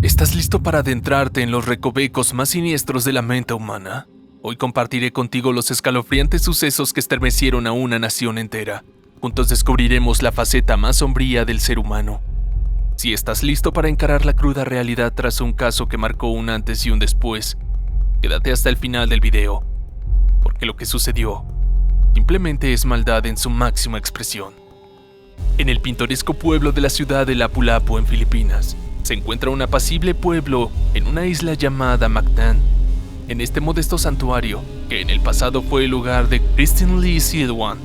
¿Estás listo para adentrarte en los recovecos más siniestros de la mente humana? Hoy compartiré contigo los escalofriantes sucesos que estremecieron a una nación entera. Juntos descubriremos la faceta más sombría del ser humano. Si estás listo para encarar la cruda realidad tras un caso que marcó un antes y un después, quédate hasta el final del video, porque lo que sucedió simplemente es maldad en su máxima expresión. En el pintoresco pueblo de la ciudad de Lapu-Lapu, en Filipinas, se encuentra un apacible pueblo en una isla llamada Mactan. En este modesto santuario, que en el pasado fue el hogar de Christine Lee Silwan,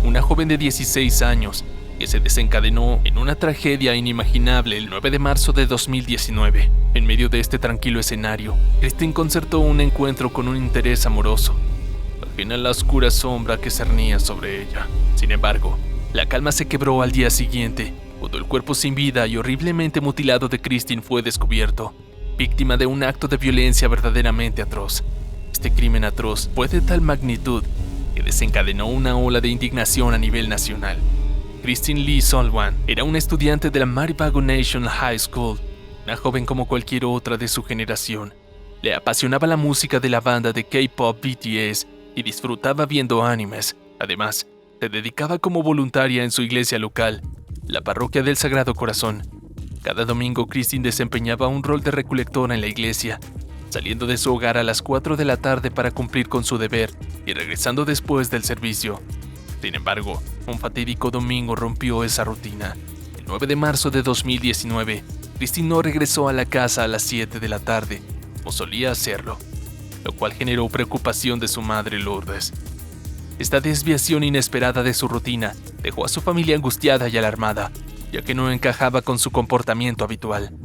una joven de 16 años, que se desencadenó en una tragedia inimaginable el 9 de marzo de 2019. En medio de este tranquilo escenario, Christine concertó un encuentro con un interés amoroso, ajena a la oscura sombra que cernía sobre ella. Sin embargo, la calma se quebró al día siguiente, cuando el cuerpo sin vida y horriblemente mutilado de Christine fue descubierto, víctima de un acto de violencia verdaderamente atroz. Este crimen atroz fue de tal magnitud que desencadenó una ola de indignación a nivel nacional. Christine Lee Silwan era una estudiante de la Maribago National High School, una joven como cualquier otra de su generación. Le apasionaba la música de la banda de K-pop BTS y disfrutaba viendo animes. Además, se dedicaba como voluntaria en su iglesia local, la Parroquia del Sagrado Corazón. Cada domingo Christine desempeñaba un rol de recolectora en la iglesia, saliendo de su hogar a las 4 de la tarde para cumplir con su deber y regresando después del servicio. Sin embargo, un fatídico domingo rompió esa rutina. El 9 de marzo de 2019, Christine no regresó a la casa a las 7 de la tarde, como solía hacerlo, lo cual generó preocupación de su madre Lourdes. Esta desviación inesperada de su rutina dejó a su familia angustiada y alarmada, ya que no encajaba con su comportamiento habitual.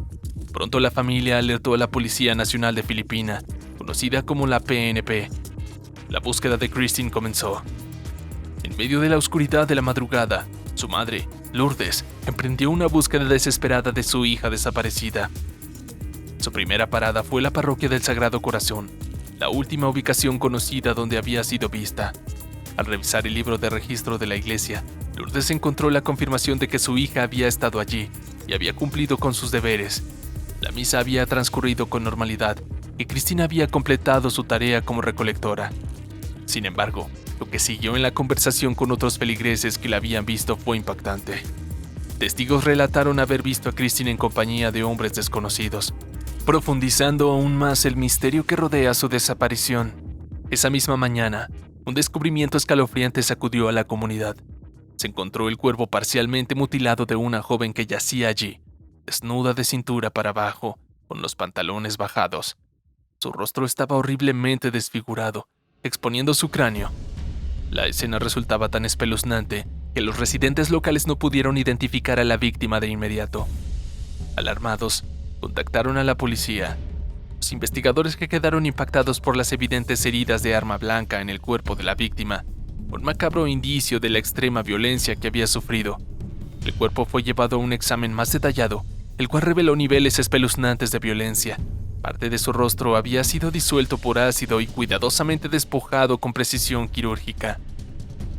Pronto la familia alertó a la Policía Nacional de Filipinas, conocida como la PNP. La búsqueda de Christine comenzó. En medio de la oscuridad de la madrugada, su madre, Lourdes, emprendió una búsqueda desesperada de su hija desaparecida. Su primera parada fue la Parroquia del Sagrado Corazón, la última ubicación conocida donde había sido vista. Al revisar el libro de registro de la iglesia, Lourdes encontró la confirmación de que su hija había estado allí y había cumplido con sus deberes. La misa había transcurrido con normalidad y Christine había completado su tarea como recolectora. Sin embargo, lo que siguió en la conversación con otros feligreses que la habían visto fue impactante. Testigos relataron haber visto a Christine en compañía de hombres desconocidos, profundizando aún más el misterio que rodea su desaparición. Esa misma mañana, un descubrimiento escalofriante sacudió a la comunidad. Se encontró el cuerpo parcialmente mutilado de una joven que yacía allí, desnuda de cintura para abajo, con los pantalones bajados. Su rostro estaba horriblemente desfigurado, exponiendo su cráneo. La escena resultaba tan espeluznante que los residentes locales no pudieron identificar a la víctima de inmediato. Alarmados, contactaron a la policía. Los investigadores, que quedaron impactados por las evidentes heridas de arma blanca en el cuerpo de la víctima, un macabro indicio de la extrema violencia que había sufrido. El cuerpo fue llevado a un examen más detallado, el cual reveló niveles espeluznantes de violencia. Parte de su rostro había sido disuelto por ácido y cuidadosamente despojado con precisión quirúrgica.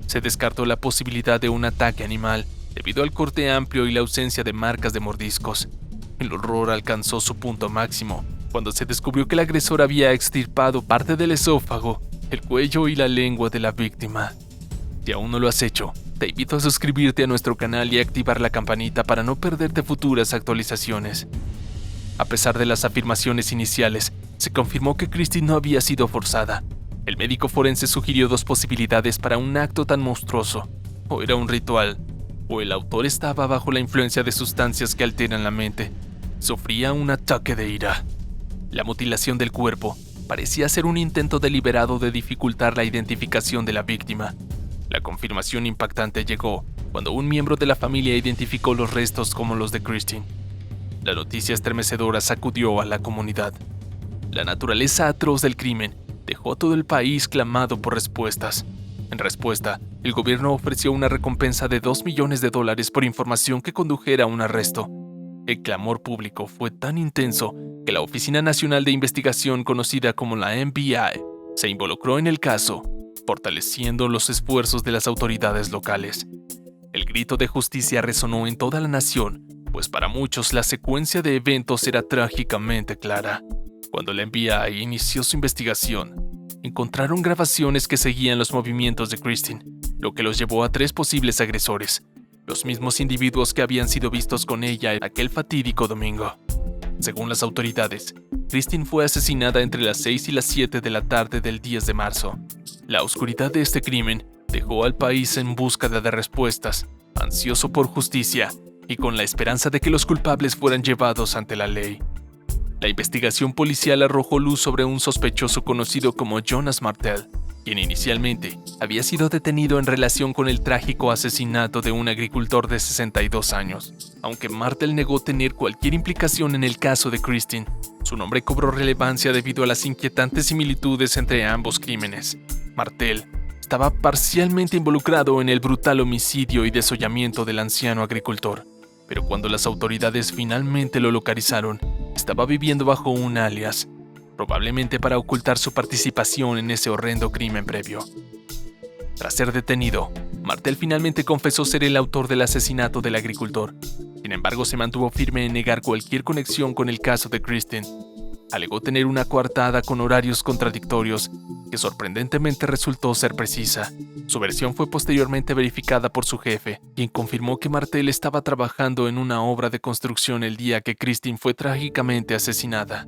Se descartó la posibilidad de un ataque animal debido al corte amplio y la ausencia de marcas de mordiscos. El horror alcanzó su punto máximo cuando se descubrió que el agresor había extirpado parte del esófago, el cuello y la lengua de la víctima. Si aún no lo has hecho, te invito a suscribirte a nuestro canal y a activar la campanita para no perderte futuras actualizaciones. A pesar de las afirmaciones iniciales, se confirmó que Christine no había sido forzada. El médico forense sugirió dos posibilidades para un acto tan monstruoso: o era un ritual, o el autor estaba bajo la influencia de sustancias que alteran la mente. Sufría un ataque de ira. La mutilación del cuerpo parecía ser un intento deliberado de dificultar la identificación de la víctima. La confirmación impactante llegó cuando un miembro de la familia identificó los restos como los de Christine. La noticia estremecedora sacudió a la comunidad. La naturaleza atroz del crimen dejó a todo el país clamado por respuestas. En respuesta, el gobierno ofreció una recompensa de $2 millones por información que condujera a un arresto. El clamor público fue tan intenso que la Oficina Nacional de Investigación, conocida como la FBI, se involucró en el caso, fortaleciendo los esfuerzos de las autoridades locales. El grito de justicia resonó en toda la nación, pues para muchos la secuencia de eventos era trágicamente clara. Cuando la FBI inició su investigación, encontraron grabaciones que seguían los movimientos de Christine, lo que los llevó a 3 posibles agresores, los mismos individuos que habían sido vistos con ella aquel fatídico domingo. Según las autoridades, Christine fue asesinada entre las 6 y las 7 de la tarde del 10 de marzo. La oscuridad de este crimen dejó al país en búsqueda de respuestas, ansioso por justicia y con la esperanza de que los culpables fueran llevados ante la ley. La investigación policial arrojó luz sobre un sospechoso conocido como Jonas Martel, quien inicialmente había sido detenido en relación con el trágico asesinato de un agricultor de 62 años. Aunque Martel negó tener cualquier implicación en el caso de Christine, su nombre cobró relevancia debido a las inquietantes similitudes entre ambos crímenes. Martel estaba parcialmente involucrado en el brutal homicidio y desollamiento del anciano agricultor, pero cuando las autoridades finalmente lo localizaron, estaba viviendo bajo un alias, probablemente para ocultar su participación en ese horrendo crimen previo. Tras ser detenido, Martel finalmente confesó ser el autor del asesinato del agricultor. Sin embargo, se mantuvo firme en negar cualquier conexión con el caso de Christine. Alegó tener una coartada con horarios contradictorios, que sorprendentemente resultó ser precisa. Su versión fue posteriormente verificada por su jefe, quien confirmó que Martel estaba trabajando en una obra de construcción el día que Christine fue trágicamente asesinada.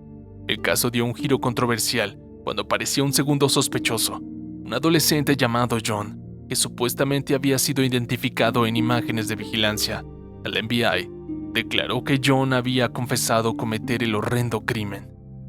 El caso dio un giro controversial cuando apareció un segundo sospechoso, un adolescente llamado John, que supuestamente había sido identificado en imágenes de vigilancia. El FBI declaró que John había confesado cometer el horrendo crimen.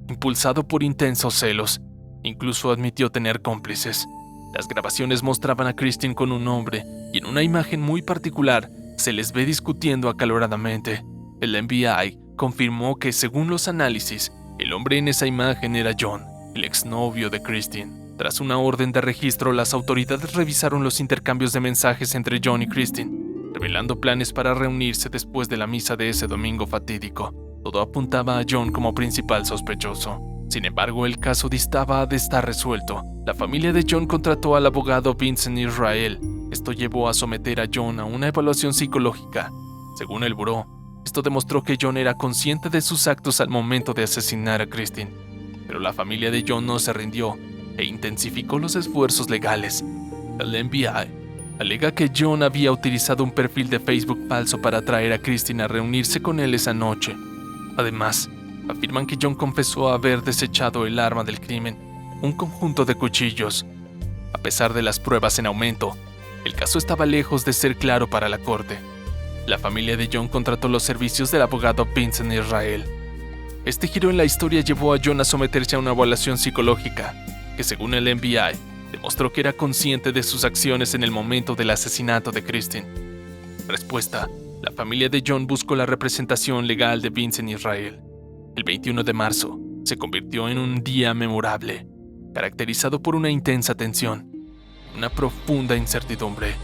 Impulsado por intensos celos, incluso admitió tener cómplices. Las grabaciones mostraban a Christine con un hombre y en una imagen muy particular se les ve discutiendo acaloradamente. El FBI confirmó que, según los análisis, el hombre en esa imagen era John, el exnovio de Christine. Tras una orden de registro, las autoridades revisaron los intercambios de mensajes entre John y Christine, revelando planes para reunirse después de la misa de ese domingo fatídico. Todo apuntaba a John como principal sospechoso. Sin embargo, el caso distaba de estar resuelto. La familia de John contrató al abogado Vincent Israel. Esto llevó a someter a John a una evaluación psicológica. Según el buró, esto demostró que John era consciente de sus actos al momento de asesinar a Christine. Pero la familia de John no se rindió e intensificó los esfuerzos legales. El FBI alega que John había utilizado un perfil de Facebook falso para atraer a Christine a reunirse con él esa noche. Además, afirman que John confesó haber desechado el arma del crimen, un conjunto de cuchillos. A pesar de las pruebas en aumento, el caso estaba lejos de ser claro para la corte. La familia de John contrató los servicios del abogado Vincent Israel. Este giro en la historia llevó a John a someterse a una evaluación psicológica, que según el FBI, demostró que era consciente de sus acciones en el momento del asesinato de Christine. Respuesta: la familia de John buscó la representación legal de Vincent Israel. El 21 de marzo se convirtió en un día memorable, caracterizado por una intensa tensión, una profunda incertidumbre.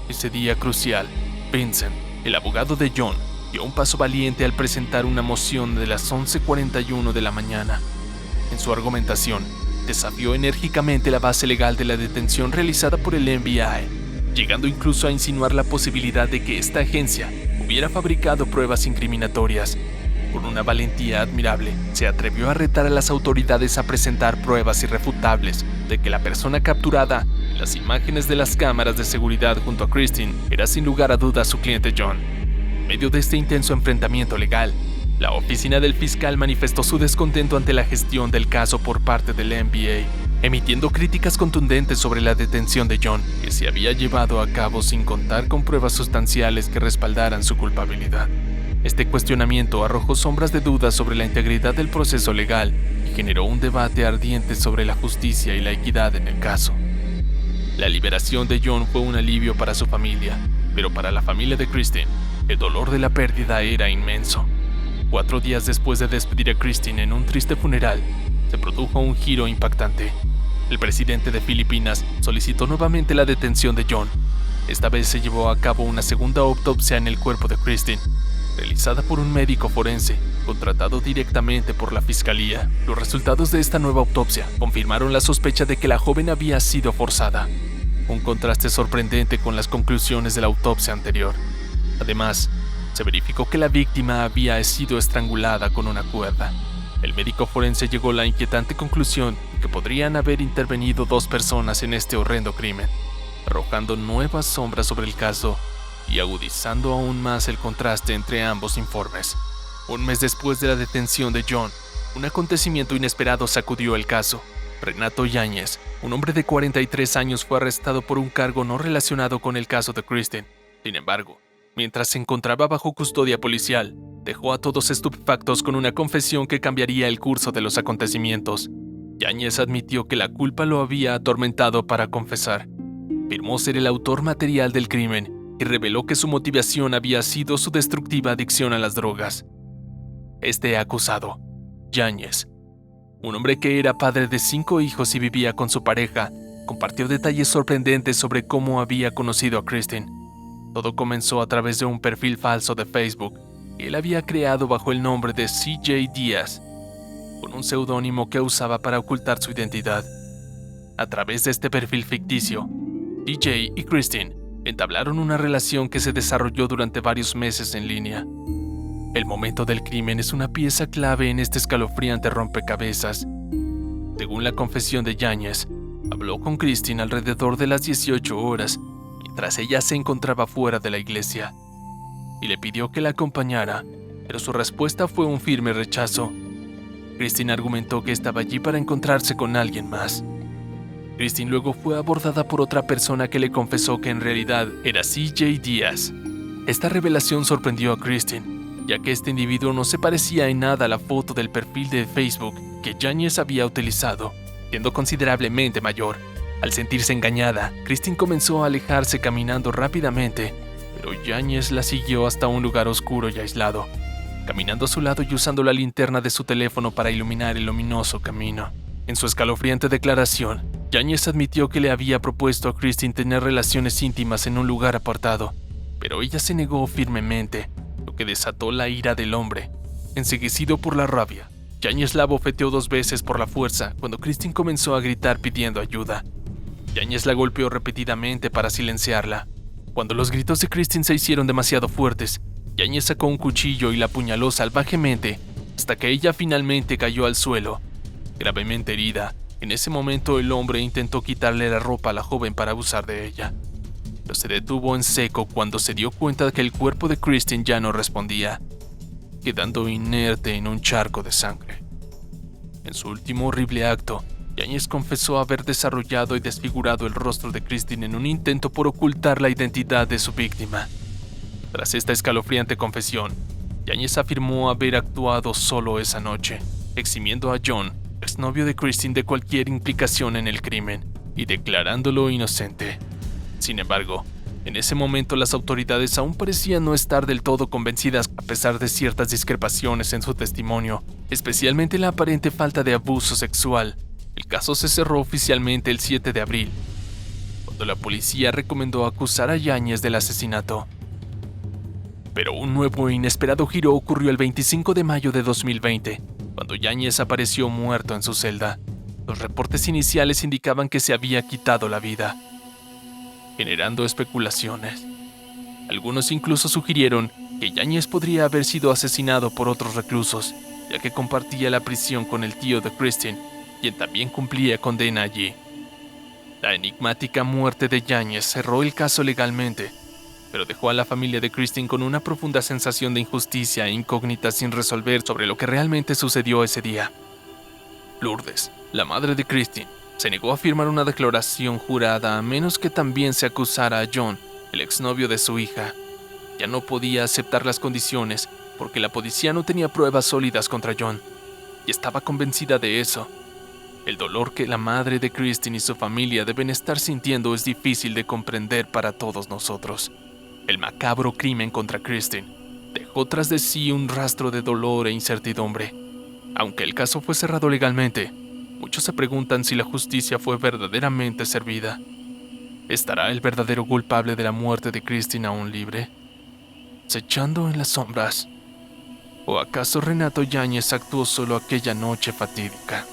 Ese día crucial, Vincent, el abogado de John, dio un paso valiente al presentar una moción de las 11:41 de la mañana. En su argumentación, desafió enérgicamente la base legal de la detención realizada por el FBI, llegando incluso a insinuar la posibilidad de que esta agencia hubiera fabricado pruebas incriminatorias. Con una valentía admirable, se atrevió a retar a las autoridades a presentar pruebas irrefutables de que la persona capturada en las imágenes de las cámaras de seguridad junto a Christine era sin lugar a dudas su cliente John. En medio de este intenso enfrentamiento legal, la oficina del fiscal manifestó su descontento ante la gestión del caso por parte del NBA, emitiendo críticas contundentes sobre la detención de John, que se había llevado a cabo sin contar con pruebas sustanciales que respaldaran su culpabilidad. Este cuestionamiento arrojó sombras de dudas sobre la integridad del proceso legal y generó un debate ardiente sobre la justicia y la equidad en el caso. La liberación de John fue un alivio para su familia, pero para la familia de Christine, el dolor de la pérdida era inmenso. 4 días después de despedir a Christine en un triste funeral, se produjo un giro impactante. El presidente de Filipinas solicitó nuevamente la detención de John. Esta vez se llevó a cabo una segunda autopsia en el cuerpo de Christine, realizada por un médico forense, contratado directamente por la fiscalía. Los resultados de esta nueva autopsia confirmaron la sospecha de que la joven había sido forzada, un contraste sorprendente con las conclusiones de la autopsia anterior. Además, Se verificó que la víctima había sido estrangulada con una cuerda. El médico forense llegó a la inquietante conclusión de que podrían haber intervenido 2 personas en este horrendo crimen, arrojando nuevas sombras sobre el caso y agudizando aún más el contraste entre ambos informes. Un mes después de la detención de John, un acontecimiento inesperado sacudió el caso. Renato Yáñez, un hombre de 43 años, fue arrestado por un cargo no relacionado con el caso de Kristen. Sin embargo, mientras se encontraba bajo custodia policial, dejó a todos estupefactos con una confesión que cambiaría el curso de los acontecimientos. Yáñez admitió que la culpa lo había atormentado para confesar. Afirmó ser el autor material del crimen y reveló que su motivación había sido su destructiva adicción a las drogas. Este acusado, Yáñez, un hombre que era padre de 5 hijos y vivía con su pareja, compartió detalles sorprendentes sobre cómo había conocido a Kristen. Todo comenzó a través de un perfil falso de Facebook que él había creado bajo el nombre de CJ Díaz, con un seudónimo que usaba para ocultar su identidad. A través de este perfil ficticio, CJ y Kristen entablaron una relación que se desarrolló durante varios meses en línea. El momento del crimen es una pieza clave en este escalofriante rompecabezas. Según la confesión de Yáñez, habló con Kristen alrededor de las 18 horas, mientras ella se encontraba fuera de la iglesia, y le pidió que la acompañara, pero su respuesta fue un firme rechazo. Kristen argumentó que estaba allí para encontrarse con alguien más. Kristen luego fue abordada por otra persona que le confesó que en realidad era CJ Díaz. Esta revelación sorprendió a Kristen, ya que este individuo no se parecía en nada a la foto del perfil de Facebook que Yáñez había utilizado, siendo considerablemente mayor. Al sentirse engañada, Kristen comenzó a alejarse caminando rápidamente, pero Yáñez la siguió hasta un lugar oscuro y aislado, caminando a su lado y usando la linterna de su teléfono para iluminar el luminoso camino. En su escalofriante declaración, Yáñez admitió que le había propuesto a Kristen tener relaciones íntimas en un lugar apartado, pero ella se negó firmemente, lo que desató la ira del hombre. Enceguecido por la rabia, Yáñez la abofeteó 2 veces por la fuerza cuando Kristen comenzó a gritar pidiendo ayuda. Yáñez la golpeó repetidamente para silenciarla. Cuando los gritos de Kristen se hicieron demasiado fuertes, Yáñez sacó un cuchillo y la apuñaló salvajemente hasta que ella finalmente cayó al suelo, gravemente herida. En ese momento el hombre intentó quitarle la ropa a la joven para abusar de ella, pero se detuvo en seco cuando se dio cuenta de que el cuerpo de Kristen ya no respondía, quedando inerte en un charco de sangre. En su último horrible acto, Yáñez confesó haber desarrollado y desfigurado el rostro de Kristen en un intento por ocultar la identidad de su víctima. Tras esta escalofriante confesión, Yáñez afirmó haber actuado solo esa noche, eximiendo a John, exnovio de Kristen, de cualquier implicación en el crimen y declarándolo inocente. Sin embargo, en ese momento las autoridades aún parecían no estar del todo convencidas a pesar de ciertas discrepaciones en su testimonio, especialmente la aparente falta de abuso sexual. El caso se cerró oficialmente el 7 de abril, cuando la policía recomendó acusar a Yáñez del asesinato. Pero un nuevo e inesperado giro ocurrió el 25 de mayo de 2020, cuando Yáñez apareció muerto en su celda. Los reportes iniciales indicaban que se había quitado la vida, generando especulaciones. Algunos incluso sugirieron que Yáñez podría haber sido asesinado por otros reclusos, ya que compartía la prisión con el tío de Kristen, quien también cumplía condena allí. La enigmática muerte de Yáñez cerró el caso legalmente, pero dejó a la familia de Kristen con una profunda sensación de injusticia e incógnita sin resolver sobre lo que realmente sucedió ese día. Lourdes, la madre de Kristen, se negó a firmar una declaración jurada a menos que también se acusara a John, el exnovio de su hija. Ya no podía aceptar las condiciones porque la policía no tenía pruebas sólidas contra John, y estaba convencida de eso. El dolor que la madre de Kristen y su familia deben estar sintiendo es difícil de comprender para todos nosotros. El macabro crimen contra Kristen dejó tras de sí un rastro de dolor e incertidumbre. Aunque el caso fue cerrado legalmente, muchos se preguntan si la justicia fue verdaderamente servida. ¿Estará el verdadero culpable de la muerte de Kristen aún libre, acechando en las sombras? ¿O acaso Renato Yáñez actuó solo aquella noche fatídica?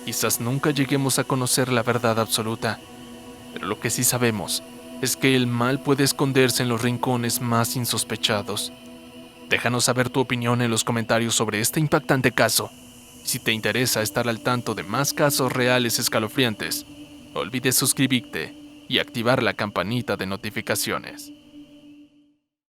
Quizás nunca lleguemos a conocer la verdad absoluta, pero lo que sí sabemos es que el mal puede esconderse en los rincones más insospechados Déjanos saber tu opinión en los comentarios sobre este impactante caso. Si te interesa estar al tanto de más casos reales escalofriantes, no olvides suscribirte y activar la campanita de notificaciones.